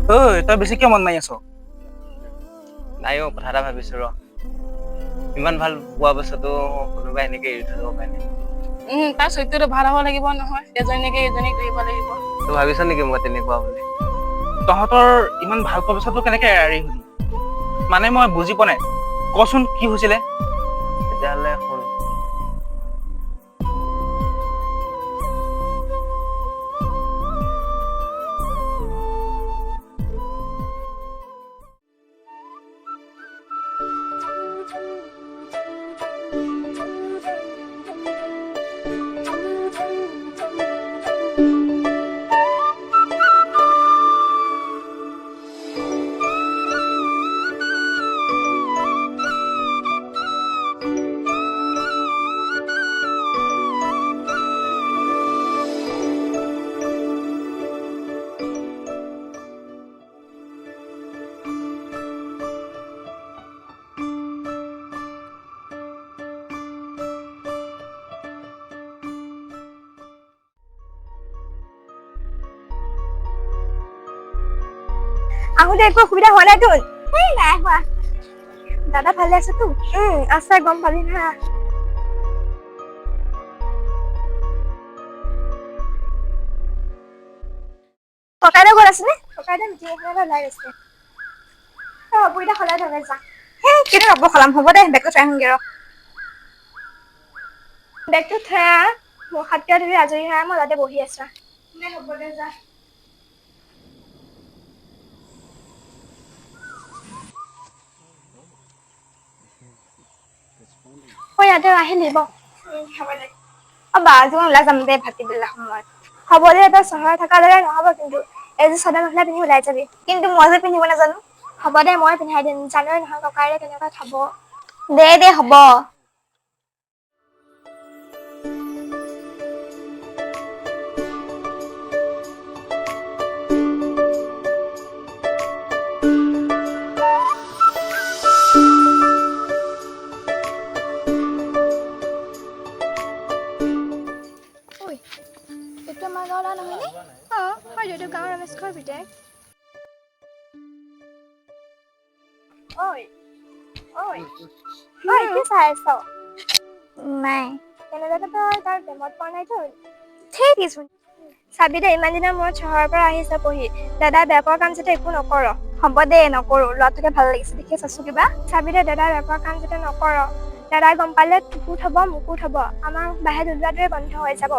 ঐ তই বেছি কিয় মন মাৰি আছ নাই কথা এটা ভাবিছো ৰ ইমান ভাল পোৱা বস্তুটো কোনোবাই এনেকে এৰি থৈ যাব পাৰে নে তাৰ চৰিত্ৰটো ভাল হ'ব লাগিব নহয় এজনীকে এজনীক ধৰিব লাগিব তই ভাবিছ নেকি মই তেনেকুৱা বুলি তহঁতৰ ইমান ভাল পোৱা পিছতো কেনেকে এৰি হলি মানে মই বুজি পোৱা নাই কচোন কি হৈছিলে তেতিয়াহ'লে শুন আহোঁতে একো অসুবিধা হোৱা নাই তোৰ নাই হোৱা দাদা ভালে আছে তো আছে গম পালি না ককাইদেউ ঘৰত আছে নে ককাইদেউ মিটিং এখনত ওলাই গৈছে হ'ব এতিয়া সলাই ধৰে যা কিন্তু ৰ'ব সলাম হ'ব দে বেগটো থৈ আহোঁগে ৰ বেগটো থৈ মোৰ হাতকে ধৰি আজৰি হৈ মই তাতে বহি আছো হ'ব দে যা ইয়াতে আহিলি হ'ব দে বা আজি মই ওলাই যাম দে ভাতিবেলা সময়ত হ'ব দে তই চহৰত থকা দৰে নহ'ব কিন্তু এইযোৰ চাদৰ মেখেলা পিন্ধি ওলাই যাবি কিন্তু মই যে পিন্ধিব নাজানো হ'ব দে মই পিন্ধাই দিম জানই নহয় ককাইৰে কেনেকুৱা খাব দে হ'ব এইটো আমাৰ গাঁৱৰ ল'ৰা নহয়নে হয় এইটো গাঁৱৰ ৰমেশ ঘৰ ভিতৰত কি চাই আছ নাই কেনেবাকে তই তাৰ প্ৰেমত পৰা নাই তই ঠিক আছে চাবি দে ইমান দিনৰ মূৰত চহৰৰ পৰা আহিছ পঢ়ি দাদাই বেয়া পোৱা কাম যাতে একো নকৰ হ'ব দে নকৰো ল'ৰাটোকে ভাল লাগিছে দেখি চাইছো কিবা চাবি দে দাদাই বেয়া পোৱা কাম যাতে নকৰ দাদাই গম পালে তোকো থব মোকো থব আমাৰ বাহিৰত ওলোৱাটোৱে বন্ধ হৈ যাব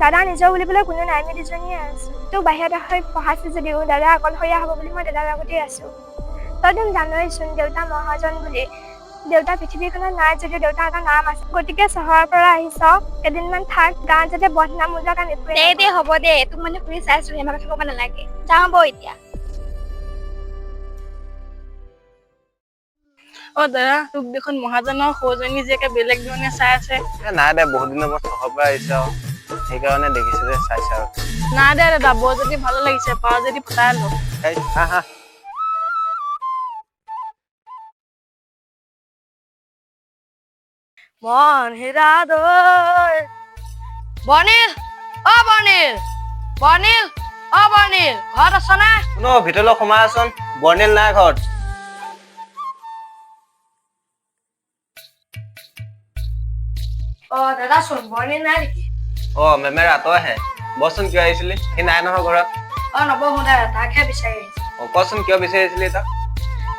দাদা নিজৰ বুলিবলৈ কোনো নাই আমি দুজনীয়ে আছো তোক বাহিৰত হৈ পঢ়াইছো যদিও দাদা অকলশৰীয়া হ'ব বুলি মই দাদাৰ লগতে আছো তইতো জানইচোন দেউতা মহাজন বুলি দেউতা পৃথিৱীখনত নাই যদিও দেউতা এটা নাম আছে গতিকে চহৰৰ পৰা আহিছ কেইদিনমান থাক গাঁৱত যাতে বদনাম মোজা কাম একোৱে দে হ'ব দে তোক মানে শুনি চাইছো ইমান কথা ক'ব নালাগে যাওঁ বৌ এতিয়া দাদা তোক দেখোন মহাজনৰ সৌজনী জীয়েকে বেলেগ ধৰণে চাই আছে নাই দে বহুত দিনৰ মই চহৰৰ পৰা আহিছো সেইকাৰণে দেখিছো যে চাইছে আৰু নাই দে দাদা বৰ যদি ভালো লাগিছে পাৰ যদি পতাই ল হা মন হেৰা দৈ বৰ্ণিল বৰ্ণিল বৰ্ণিল বৰ্ণিল ঘৰত আছ নে কোনো ভিতৰলৈ সোমাই আছোন বৰ্ণিল নাই ঘৰত দাদা চোন বৰ্ণিল নাই নেকি মেমেৰ আঁতৰহে বচোন কিয় আহিছিলি সি নাই নহয় ঘৰত নবহো দে তাকহে বিচাৰি আহিছো কচোন কিয় বিচাৰিছিলি তাক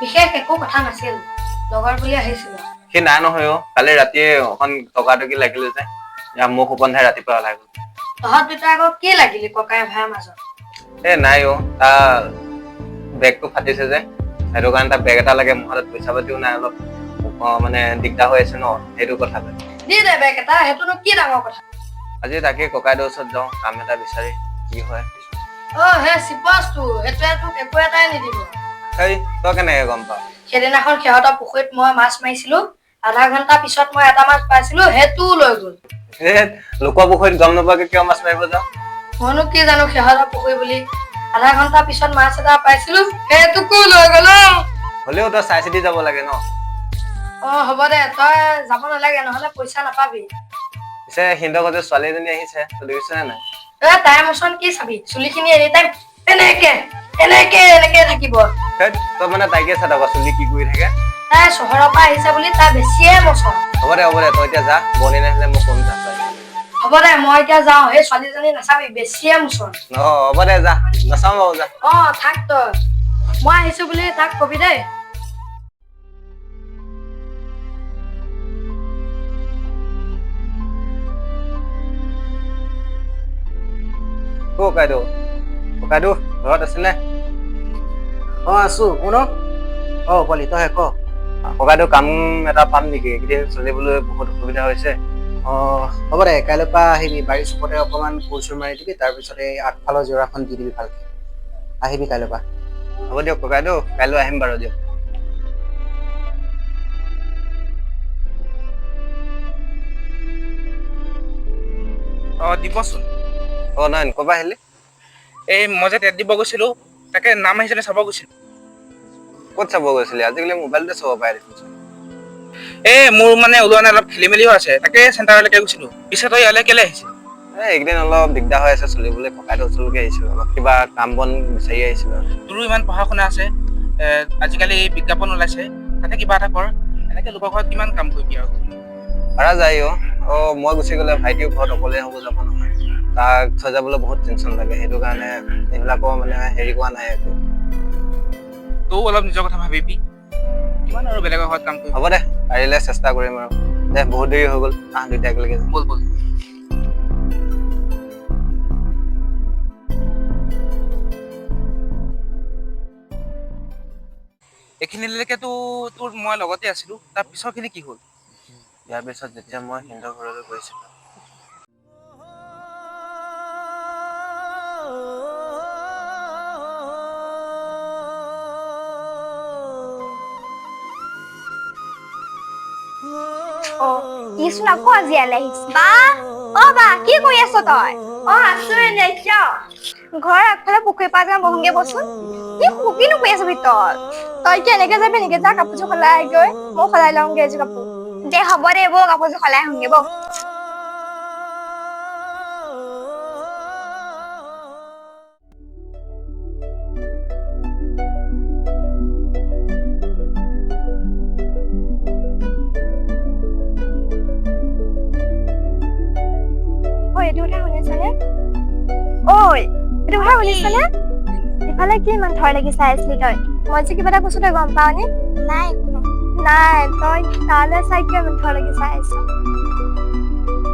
বিশেষ একো কথা নাছিল লগৰ বুলি আহিছিলো সি নাই নহয় কালি ৰাতিয়ে অকণ টকাটকি লাগিলে যে মোক উপন্ধাই ৰাতিপুৱা ওলাই গ'ল তহঁত দুটা আকৌ কি লাগিলি ককাই ভাইৰ মাজত নাই তাৰ বেগটো ফাটিছে যে সেইটো কাৰণে তাৰ বেগ এটা লাগে মোৰ হাতত পইচা পাতিও নাই অলপ মানে দিগদাৰ হৈ আছে ন সেইটো কথা দি দে বেগ এটা সেইটোনো কি ডাঙৰ কথা আজি তাকে ককাইদেউৰ ওচৰত যাওঁ কাম এটা বিচাৰি কি হয় চিপছটো সেইটোৱে তোক একো এটাই নিদিব তই কেনেকে গম পাৱ সেইদিনাখন সিহঁতৰ পুখুৰীত মই মাছ মাৰিছিলো আধা ঘন্টা পিছত মই এটা মাছ পাইছিলো সেইটো লৈ গ'ল লোকৰ পুখুৰীত গম নোপোৱাকে কিয় মাছ মাৰিব যাওঁ মইনো কি জানো সিহঁতৰ পুখুৰী বুলি আধা ঘন্টা পিছত মাছ এটা পাইছিলো সেইটোকো লৈ গ'ল হ'লেও তই চাই চিতি যাব লাগে ন হ'ব দে তই যাব নালাগে নহলে পইচা নাপাবি পিছে সিহঁতৰ ঘৰতে ছোৱালী এজনী আহিছে তই দেখিছনে নাই তাই মোচন কি চাবি চুলিখিনি এনি টাইম এনেকে এনেকে থাকিব। তই মানে তাইকে চাই থকা চলি কি কৰি থাকে। তাই চহৰৰ পৰা আহিছে বুলি তাৰ বেছিয়ে মচন। হ'ব দে তই এতিয়া যা বনি নাহিলে মই কম যা তই। হ'ব দে মই এতিয়া যাওঁ এই ছোৱালীজনী নাচাবি বেছিয়ে মোচন। হ'ব দে যা নাচাওঁ বাৰু যা। থাক তই মই আহিছো বুলি তাক কবি দেই। ককাইদেউ ঘৰত আছেনে? আছো কোন পোৱালি তই ক। ককাইদেউ কাম এটা পাম নেকি? এইকেইদিন চলিবলৈ বহুত অসুবিধা হৈছে। হ'ব দে কাইলৈৰ পৰা আহিবি বাৰীৰ চুকতে অকণমান কোৰ চোৰ মাৰি দিবি তাৰপিছত এই আগফালৰ জোৰাখন দি দিবি ভালকে আহিবি কাইলৈৰ পৰা। হ'ব দিয়ক ককাইদেউ কাইলৈ আহিম বাৰু দিয়ক। দিবচোন। নয়ন ক'ৰ পৰা আহিলি? এই মই যে টেট দিব গৈছিলো তাকে নাম আহিছিলে চাব গৈছিলো। ক'ত চাব গৈছিলি? আজিকালি মোবাইলতে চাব পাৰে দেখোন। মোৰ মানে ওলোৱা নাই অলপ খেলি মেলিও আছে তাকে চেণ্টাৰলৈকে গৈছিলো। পিছে তই ইয়ালৈ কেলে আহিছিল? এইকেইদিন অলপ দিগদাৰ হৈ আছে চলিবলৈ ককাইদেউ ওচৰলৈকে আহিছিলো অলপ কিবা কাম বন বিচাৰি আহিছিলো। তোৰো ইমান পঢ়া শুনা আছে আজিকালি বিজ্ঞাপন ওলাইছে তাতে কিবা এটা কৰ। এনেকে লোকৰ ঘৰত কিমান কাম কৰিবি আৰু। পাৰা যায় মই গুচি গ'লে ভাইটিও ঘৰত অকলে হ'ব যাব নহয়। তাক থৈ যাবলৈ বহুত টেনচন লাগে সেইটো কাৰণে এইবিলাকৰ মানে হেৰি কৰা নাই একো। তইও অলপ নিজৰ কথা ভাবিবি কিমান আৰু বেলেগৰ ঘৰত কাম কৰিবি। হ'ব দে পাৰিলে চেষ্টা কৰিম আৰু দে বহুত দেৰি হৈ গ'ল দুইটা একেলগে ব'ল। এইখিনিলৈকেতো তোৰ মই লগতে আছিলো তাৰ পিছৰখিনি কি হ'ল? ইয়াৰ পিছত যেতিয়া মই সিহঁতৰ ঘৰলৈ গৈছিলো কিচোন আকৌ আজি ইয়ালৈ আহিছে। বা কি কৰি আছ তই? আছো এনে কিয়? ঘৰৰ আগফালে পুখুৰী পাৰ যাম বহোগে বচোন। কিনো কৰি আছ ভিতৰত? তই কি এনেকে যাবি নেকি? যা কাপোৰযোৰ সলাই আহগৈ মই সলাই লওঁগে এযোৰ কাপোৰ। দে হ'ব দে বৌ কাপোৰযোৰ সলাই আহোগে বৌ। এইটো কথা শুনিছানে? এইটো কথা শুনিছানে? ইফালে কি ইমান থৰ লাগি চাই আছিলি তই? মই যে কিবা এটা কৈছো তই গম পাৱ নে? নাই তই তালৈ চাই কিয় ইমান থৰ লাগি চাই আছ?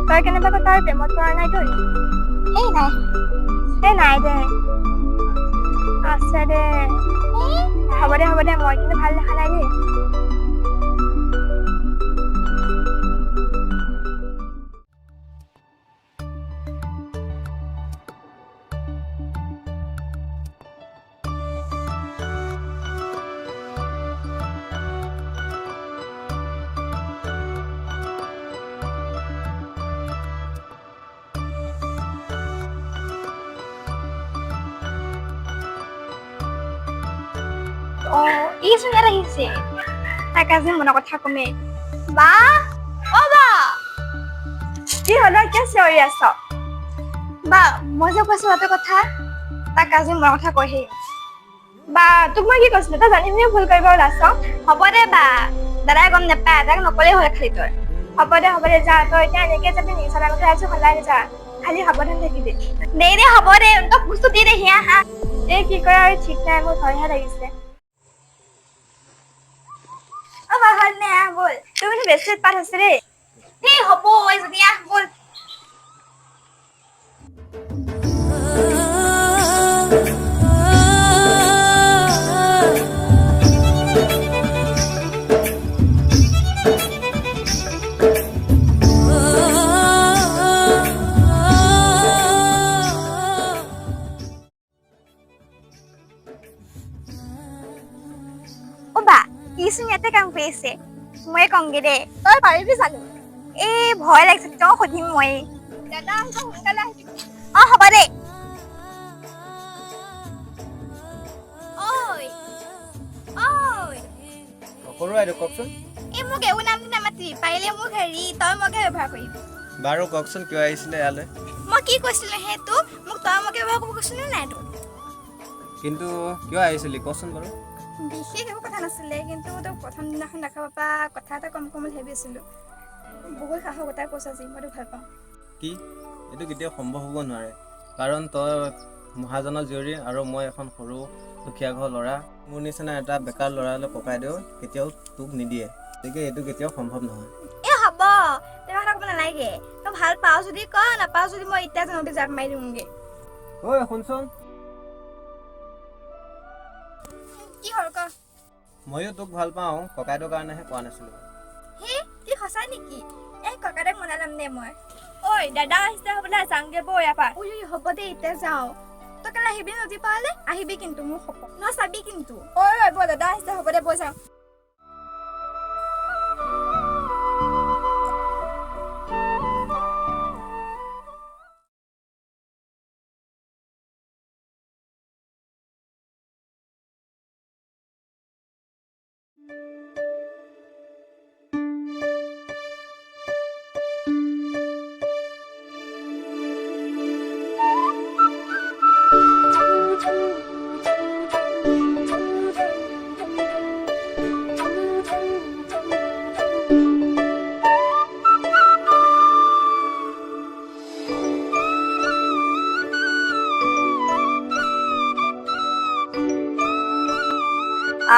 তই কেনেবাকৈ তাৰ প্ৰেমত পৰা নাই তই? নাই দে আছে দে। হ'ব দে মই কিন্তু ভাল দেখা নাই দেই। ইচোন ইয়াত আহিছে। তাক আজি মনৰ কথা কমে। বা কি হ'ল কিয় চিঞৰি আছ? বা মই যে কৈছো এটা কথা তাক আজি মনৰ কথা কৈহি। বা তোক মই কি কৈছিলো তই জানি শুনিও ভুল কৰিব ওলাইছ। হ'ব দে বা দাদাই গম নাপায় তাক নকলেই হ'ল খালি তই। হ'ব দে যা তই এতিয়া এনেকে যাবি নেকি? চাদৰ মেখেলা এযোৰ সলাই যা খালি সাৱধান থাকিবি। দে হ'ব দে তই বস্তু দি দে হিয়া হা। কি কৰে আৰু ঠিক নাই মোৰ ভয়হে লাগিছে। বল তুমি বেছি পাঠ আছে দেই। হ'ব যদি বল। কিচোন ইয়াতে কাম কৰি আছে। মই কংগে দে তই পাৰিবি জানো? ভয় লাগিছে তই সুধিম মই। দাদা সোনকালে আহিবি। হ'ব দে। কওকচোন। মোক এইবোৰ নাম নামাতিবি পাৰিলে মোক তই মকে ব্যৱহাৰ কৰিবি। বাৰু কওকচোন কিয় আহিছিলে ইয়ালৈ? মই কি কৈছিলো সেইটো মোক তই মকে ব্যৱহাৰ কৰিব কৈছিলো নাই তোক? কিন্তু কিয় আহিছিলি কচোন বাৰু বিশেষ একো কথা নাছিলে কিন্তু তোক প্ৰথম দিনাখন দেখা পাপা কথা এটা কম বুলি ভাবি আছিলোঁ বহুত সাহসতাই কৈছ আজি মই তোক ভাল পাওঁ কি এইটো কেতিয়াও সম্ভৱ হ'ব নোৱাৰে কাৰণ তই মহাজনৰ জীয়ৰী আৰু মই এখন সৰু দুখীয়া ঘৰৰ ল'ৰা মোৰ নিচিনা এটা বেকাৰ ল'ৰালৈ ককাইদেউ কেতিয়াও তোক নিদিয়ে গতিকে এইটো কেতিয়াও সম্ভৱ নহয় এ হ'ব তেনে কথা ক'ব নালাগে তই ভাল পাওঁ যদি ক নাপাওঁ যদি মই এতিয়া জানোতে জাপ মাৰি দিওঁগৈ ঐ শুনচোন কি হ'ল ক ময়ো তোক ভাল পাওঁ ককাইদেউৰ কাৰণেহে কোৱা নাছিলোঁ হে কি সঁচাই নেকি এই ককাইদেউক মনাই ল'ম দে মই ঐ দাদা আহিছে হ'বলা যাওঁগে বৌ ইয়াৰ পৰা উই হ'ব দে এতিয়া যাওঁ তই কালি আহিবি নদী পাৰলৈ আহিবি কিন্তু মোৰ সপোন নহয় চাবি কিন্তু ঐ বৌ দাদা আহিছে হ'ব দে বৈ যাওঁ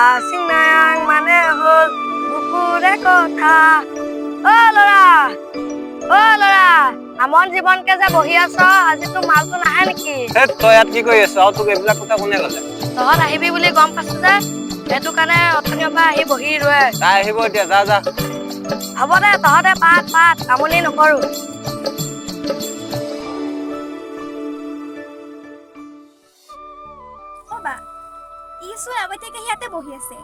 আচিনাং মানে হ'ল বুকুৰে কথা অ ল'ৰা আমন জীৱনকে যে বহি আছ আজিতো মালটো নাহে নেকি তই ইয়াত কি কৰি আছ আৰু তোক এইবিলাক কথা কোনে ক'লে তহঁত আহিবি বুলি গম পাইছো যে সেইটো কাৰণে অথনিৰ পৰা আহি বহি ৰৈ তাই আহিব এতিয়া যা যা হ'ব দে তহঁতে পাত আমনি নকৰো বা ইচোন আগতীয়াকে ইয়াতে বহি আছে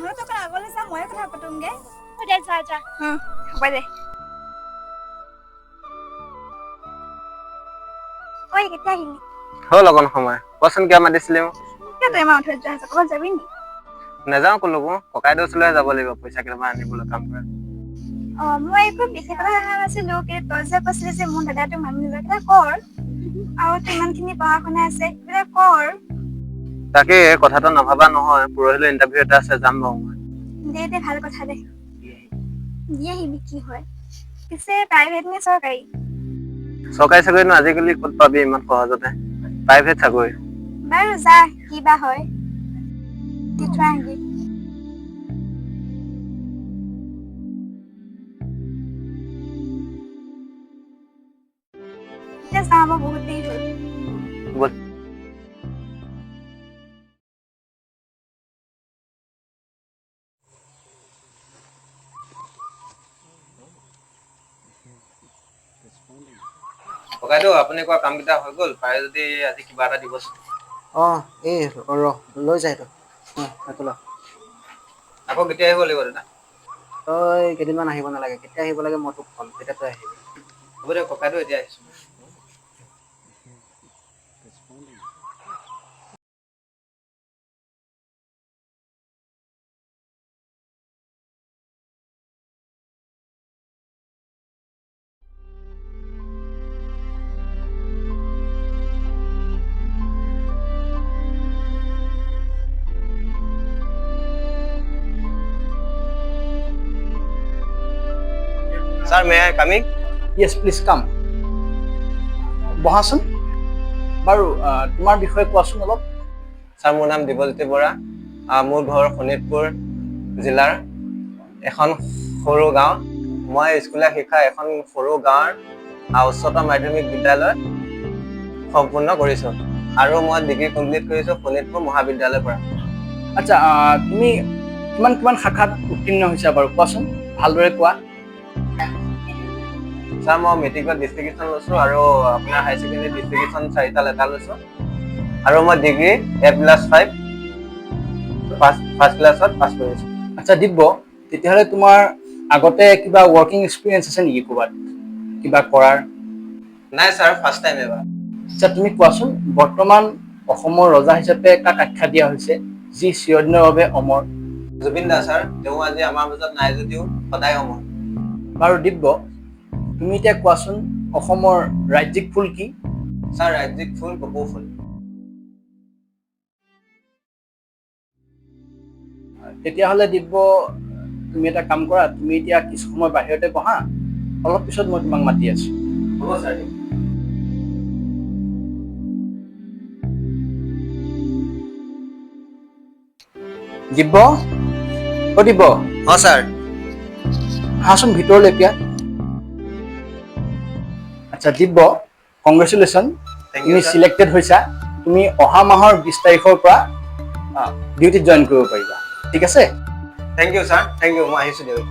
মই তোক আগলৈ যাম ময়ে কথা পাতোংগে দে যা হ'ব দে ঐ কেতিয়া আহিলি হ'ল অকণ সময় কচোন কিয় মাতিছিলি মোক কিয় তই ইমান উঠি যোৱা আছে ক'ৰবাত যাবি নি নাযাওঁ ক'লৈকো ককাইদেউ ওচৰলৈ যাব লাগিব পইচা কেইটামান আনিবলৈ কাম কৰা মই একো বিশেষ কথা দেখা নাছিলো কিন্তু তই যে কৈছিলি যে মোৰ দাদাটো মানি নিজাকে কৰ আৰু তোৰ ইমানখিনি পঢ়া শুনা আছে সেইবিলাক কৰ তাকে কথাটো নাভাবা নহয় পৰহিলৈ ইণ্টাৰভিউ এটা আছে যাম বাৰু মই দে ভাল কথা দে দি আহিবি কি হয় পিছে প্ৰাইভেট নে চৰকাৰী চৰকাৰী চাকৰিনো আজিকালি ক'ত পাবি ইমান সহজতে প্ৰাইভেট চাকৰি বাৰু যা কিবা হয় দি থৈ আহগি এতিয়া যাওঁ মই বহুত দেৰি হ'ল বল ককাইদেউ আপুনি কোৱা কামকেইটা হৈ গ'ল পাৰে যদি আজি কিবা এটা দিবচোন এই লৈ যায় এইটো এইটো ল আকৌ কেতিয়া আহিব লাগিব দাদা তই কেইদিনমান আহিব নালাগে কেতিয়া আহিব লাগে মই তোক ক'ম তেতিয়া তই আহিবি হ'ব দিয়ক ককাইদেউ এতিয়া আহিছোঁ Sir, may I come in? Yes please come বহাচোন বাৰু তোমাৰ বিষয়ে কোৱাচোন অলপ ছাৰ মোৰ নাম দিবজ্যোতি বৰা মোৰ ঘৰ শোণিতপুৰ জিলাৰ এখন সৰু গাঁও মই স্কুলীয়া শিক্ষা এখন সৰু গাঁৱৰ উচ্চতৰ মাধ্যমিক বিদ্যালয় সম্পূৰ্ণ কৰিছোঁ আৰু মই ডিগ্ৰী কমপ্লিট কৰিছোঁ শোণিতপুৰ মহাবিদ্যালয়ৰ পৰা আচ্ছা তুমি কিমান শাখাত উত্তীৰ্ণ হৈছা বাৰু কোৱাচোন ভালদৰে কোৱা ছাৰ মই মেট্ৰিকত ডিষ্টিংশ্যন লৈছোঁ আৰু আপোনাৰ হাই ছেকেণ্ডেৰী ডিষ্টিংশ্যন 4টা লেটাৰ লৈছোঁ আৰু মই ডিগ্ৰী A+5 ফাৰ্ষ্ট ক্লাছত পাছ কৰিছোঁ আচ্ছা দিব্য তেতিয়াহ'লে তোমাৰ আগতে কিবা ৱৰ্কিং এক্সপিৰিয়েঞ্চ আছে নেকি ক'ৰবাত কিবা কৰাৰ নাই ছাৰ ফাৰ্ষ্ট টাইম এবাৰ আচ্ছা তুমি কোৱাচোন বৰ্তমান অসমৰ ৰজা হিচাপে কাক আখ্যা দিয়া হৈছে যি চিৰদিনৰ বাবে অমৰ জুবিন দা ছাৰ তেওঁ আজি আমাৰ মাজত নাই যদিও সদায় অমৰ বাৰু দিব্য তুমি এতিয়া কোৱাচোন অসমৰ ৰাজ্যিক ফুল কি ছাৰ ৰাজ্যিক ফুল কপৌ ফুল তেতিয়াহ'লে দিব্য তুমি এটা কাম কৰা, তুমি এতিয়া কিছু সময় বাহিৰতে বহা, অলপ পিছত মই তোমাক মাতি আছো। হ'ব ছাৰ। দিব্য, অ দিব্য, অঁ ছাৰ। আহাচোন ভিতৰলৈ এতিয়া। আচ্ছা দিব্য, কংগ্ৰেচুলেশ্যন, Thank you, তুমি sir. চিলেক্টেড হৈছা। তুমি অহা মাহৰ 20 তাৰিখৰ পৰা ডিউটিত জইন কৰিব পাৰিবা, ঠিক আছে? Thank you sir, thank you. মই আহিছোঁ দিয়ক।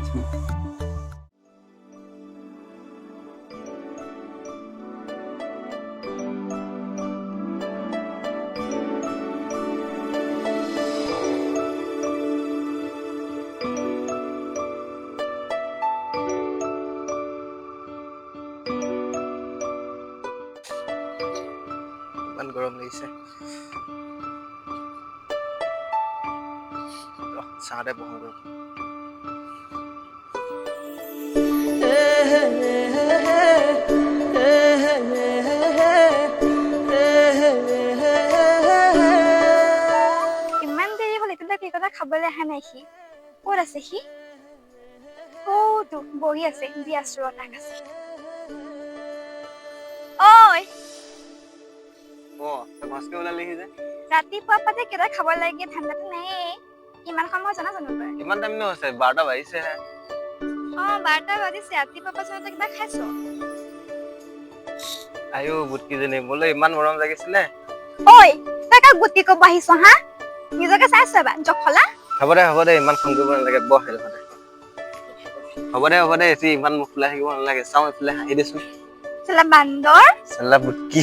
ইমান গৰম লাগিছে। চাহতে বহোগৈ। ইমান দেৰি হ'ল এতিয়ালৈ কেক খাবলৈ অহা নাই সি। ক'ত আছে সি? অ'তো বহি আছে, দি আছো ৰ তাক আছে। ঐ অঁ তই ঘছকে ওলালেহি যে। ৰাতিপুৱা পাতে কেইটা খাব লাগে ঠাণ্ডাটো নাই। কিমান সময় জানা জানো তই? কিমান টাইম নো হৈছে? 12টা বাজিছেহে। 12টা বাজিছে, ৰাতিপুৱা পাছত কিবা খাইছ? আইও বুটকিজনী, মোলৈ ইমান মৰম লাগিছিলে। ঐ তই কাক গুটি কব আহিছ হা? নিজকে চাইছ এবাৰ জখলা। হ'ব দে, ইমান খং কৰিব নালাগে, বহ সেইডোখৰতে। হ'ব দে, এচি ইমান মুখ ফুলাই থাকিব নালাগে। চাওঁ এইফালে হাঁহি দেচোন। চালা বান্দৰ। চাল্লা বুটকি।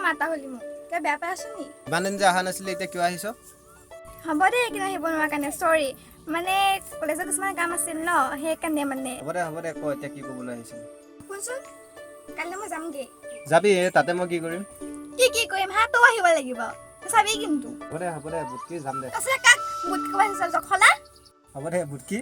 মাতা হলি মোক তই বেয়া পাই আছো নি? ইমান দিন যে অহা নাছিলে, এতিয়া কিয় আহিছ? হ'ব দে এইকেইদিন আহিব নোৱাৰা কাৰণে চৰি। মানে কলেজত কিছুমান কাম আছিল ন, সেইকাৰণে মানে। হ'ব দে ক এতিয়া কি ক'বলৈ আহিছিল? শুনচোন, কাইলৈ মই যামগে। যাবি? তাতে মই কি কৰিম? কি কৰিম হা? তই আহিব লাগিব, চাবি কিন্তু। হ'ব দে বুটকি, যাম দে। আচলতে কাক বুট কব আহিছ জখলা? হ'ব দে বুটকি।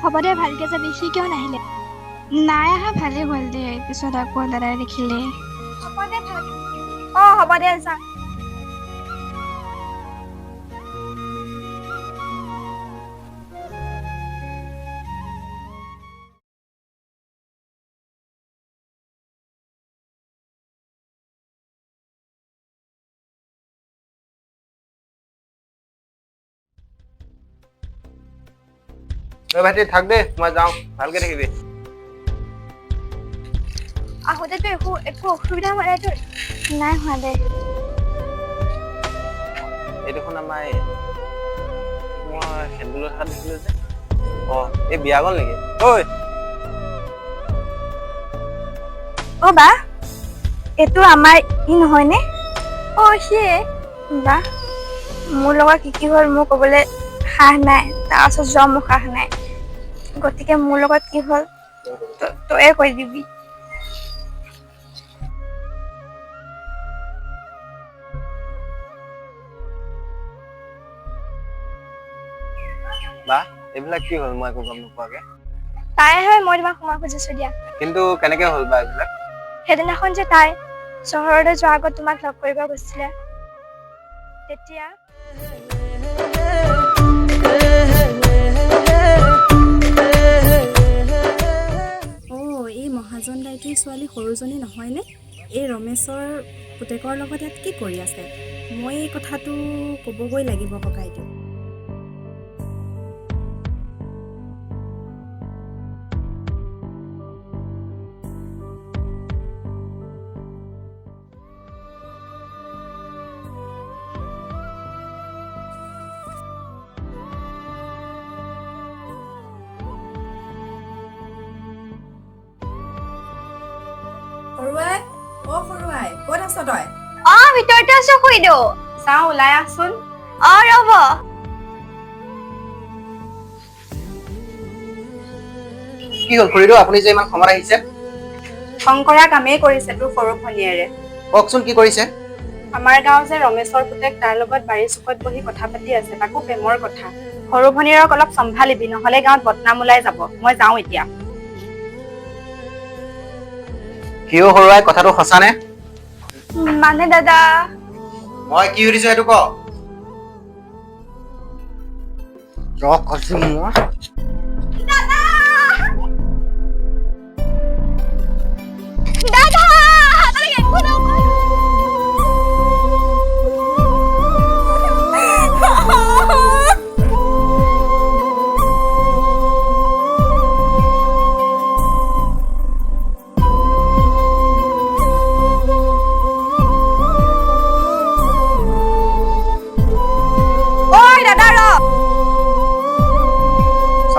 হ'ব দে ভালকে যাবি। সি কিয় নাহিলে? নাই অহা, ভালেই হ'ল দে। পিছত আকৌ দাদাই দেখিলে। হ'ব দে ভালকে। হ'ব দে যা। তই ভাইটি থাক দে, মই যাওঁ, ভালকে থাকিবি। আহোঁতেতো একো অসুবিধা হোৱা নাই তোৰ? নাই হোৱা দে। এই দেখোন আমাৰ মই সেন্দুলৰ হাত দেখিলো যে। এই বিয়া গ'ল নেকি? বা এইটো আমাৰ ই নহয়নে? সিয়ে বা মোৰ লগত কি হ'ল মোৰ ক'বলৈ সাহ নাই, তাৰ ওচৰত যোৱা মোৰ সাহ নাই। গতিকে মোৰ লগত কি হ'ল তয়ে কৈ দিবি। বা এইবিলাক কি হ'ল মই একো গম নোপোৱাকে? তাই হয় মই তোমাক সোমাব খুজিছো দিয়া। কিন্তু কেনেকে হ'ল বা এইবিলাক? সেইদিনাখন যে তাই চহৰলৈ যোৱাৰ আগত তোমাক লগ কৰিব গৈছিলে, তেতিয়া এই মহাজন দাইটিৰ ছোৱালী সৰুজনী নহয়নে? এই ৰমেশৰ পুতেকৰ লগত ইয়াত কি কৰি আছে? মই এই কথাটো ক'বগৈ লাগিব ককাইদেউ। সৰুৱাই, সৰুৱাই, ক'ত আছ তই? ভিতৰতে আছো খুইদেউ। চাওঁ ওলাই আহচোন। ৰ'ব। কি হ'ল খুৰীদেউ, আপুনি যে ইমান সময়ত আহিছে? শংকৰা কামেই কৰিছে তোৰ সৰু ভনীয়েৰে। কওকচোন কি কৰিছে? আমাৰ গাঁও যে ৰমেশৰ পুতেক তাৰ লগত বাৰীৰ চুকত বহি কথা পাতি আছে, তাকো প্ৰেমৰ কথা। সৰু ভনীয়েৰক অলপ চম্ভালিবি, নহ'লে গাঁৱত বদনাম ওলাই যাব। মই যাওঁ এতিয়া। কিয় সৰুৱাই, কথাটো সঁচা নে? মানে দাদা, মই কি সুধিছো সেইটো ক। কৈছো মই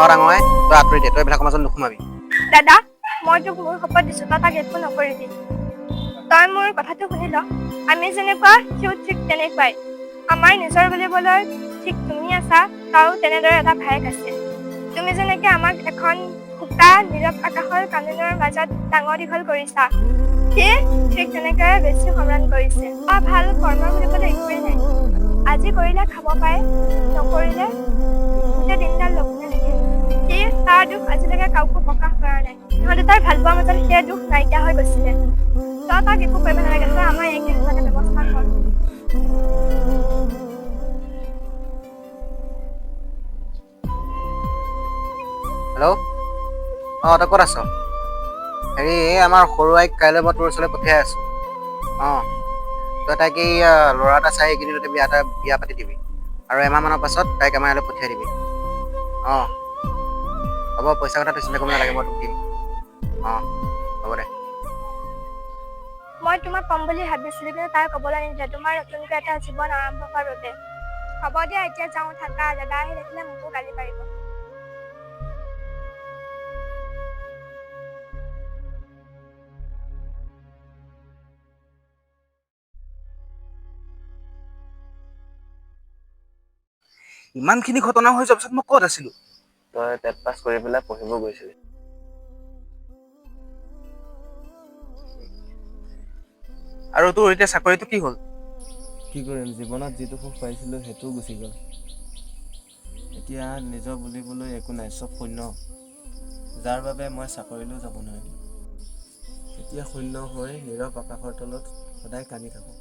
ডাঙৰে তই আঁতৰি দে, তই এইবিলাকৰ মাজত নোসোমাবি। দাদা, মই তোক মোৰ শপত দিছো, তই তাক একো নকৰিবি। তই মোৰ কথাটো শুনি ল। আমি যেনেকুৱা সিও ঠিক তেনেকুৱাই। আমাৰ নিজৰ বুলিবলৈ ঠিক তুমি আছা, তাৰো তেনেদৰে এটা ভায়েক আছে। তুমি যেনেকে আমাক এখন শুকা নীৰৱ আকাশৰ কাননৰ মাজত ডাঙৰ দীঘল কৰিছা, সি ঠিক তেনেকৈ বেছি সন্মান কৰিছে। ভাল কৰ্ম বুলিবলৈ একোৱেই নাই। আজি কৰিলে খাব পাৰে, নকৰিলে গোটেই দিনডাল লঘোণে থাকে। সি তাৰ দুখ আজিলৈকে কাকো প্ৰকাশ কৰা নাই। সিহঁতে তাৰ ভাল পোৱাৰ মাজত সেই দুখ নাইকিয়া হৈ গৈছিলে। তই তাক একো কৰিব নালাগে, তই আমাৰ এইকেইদিনতে ব্যৱস্থা কৰ। হেল্ল', তই ক'ত আছ? হেৰি, আমাৰ সৰু আইক কাইলৈ মই তোৰ ওচৰলৈ পঠিয়াই আছো। তই তাইক এই ল'ৰা এটা চাই এইকেইদিনতে বিয়া পাতি দিবি, আৰু এমাহমানৰ পাছত তাইক আমাৰ ইয়ালৈ পঠিয়াই দিবি। হ'ব, পইচা কথা তই চিন্তা কৰিব নালাগে, মই তোক দিম। হ'ব দে। মই তোমাক কম বুলি ভাবিছিলো, কিন্তু তাই ক'বলৈ নিদিলে, তোমাৰ নতুনকৈ এটা জীৱন আৰম্ভ হোৱাৰ বাবে। হ'ব দিয়া, এতিয়া যাওঁ, থাকা। দাদা আহি দেখিলে মোকো গালি পাৰিব। ইমানখিনি ঘটনা হৈ যোৱাৰ পিছত মই ক'ত আছিলো? তই টেট পাছ কৰি পেলাই পঢ়িব গৈছিলি। আৰু তোৰ এতিয়া চাকৰিটো কি হ'ল? কি কৰিম, জীৱনত যিটো সুখ পাইছিলোঁ সেইটোও গুচি গ'ল। এতিয়া নিজৰ বুলিবলৈ একো নাই, চব শূন্য, যাৰ বাবে মই চাকৰিলৈও যাব নোৱাৰিলোঁ। এতিয়া শূন্য হৈ নীৰৱ আকাশৰ তলত সদায় কান্দি থাকোঁ।